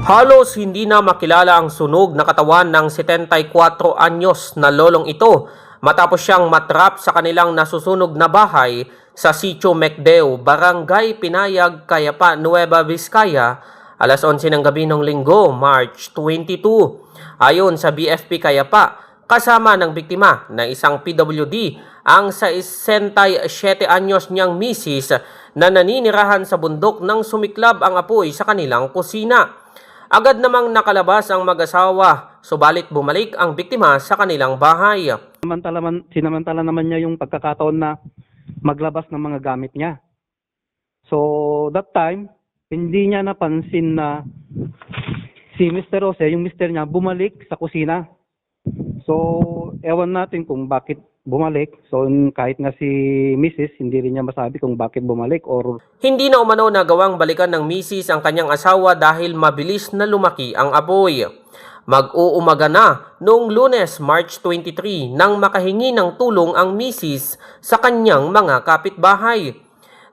Halos hindi na makilala ang sunog na katawan ng 74 anyos na lolong ito matapos siyang matrap sa kanilang nasusunog na bahay sa Sitio Mecdeo, Barangay Pinayag, Cayapa, Nueva Vizcaya, alas 11 ng gabi ng Linggo, March 22. Ayon sa BFP Cayapa, kasama ng biktima na isang PWD ang 67 anyos niyang misis na naninirahan sa bundok nang sumiklab ang apoy sa kanilang kusina. Agad namang nakalabas ang mag-asawa, subalit bumalik ang biktima sa kanilang bahay. Sinamantala naman niya yung pagkakataon na maglabas ng mga gamit niya. So that time, hindi niya napansin na si Mr. Jose, yung mister niya, bumalik sa kusina. So ewan natin kung bakit bumalik. So kahit nga si Mrs. hindi rin niya masabi kung bakit bumalik or hindi na umano nagawang balikan ng misis ang kanyang asawa dahil mabilis na lumaki ang apoy. Mag-uumaga na noong Lunes, March 23 nang makahingi ng tulong ang misis sa kanyang mga kapitbahay.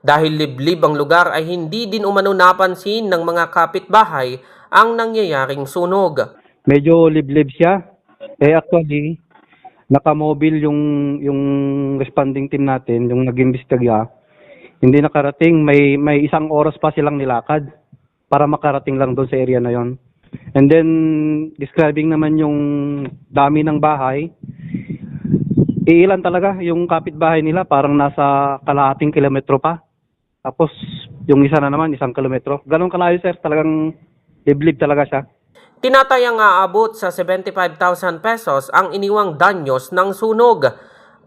Dahil liblib ang lugar ay hindi din umano napansin ng mga kapitbahay ang nangyayaring sunog. medyo liblib siya. Actually, nakamobil yung responding team natin, yung nag-imbestiga. Hindi nakarating, may isang oras pa silang nilakad para makarating lang doon sa area na yon. And then describing naman yung dami ng bahay, iilan talaga yung kapitbahay nila, parang nasa kalahating kilometro pa. Tapos yung isa na naman, 1 kilometro. Ganun kalayo, sir, talagang liblib talaga siya. Tinatayang aabot sa 75,000 pesos ang iniwang danyos ng sunog.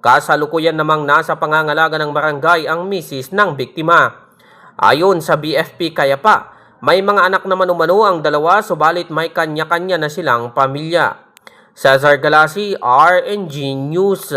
Kasalukuyan namang nasa pangangalaga ng barangay ang misis ng biktima. Ayon sa BFP Cayapa, may mga anak naman umano ang dalawa, subalit may kanya-kanya na silang pamilya. Cesar Galasi, RNG News.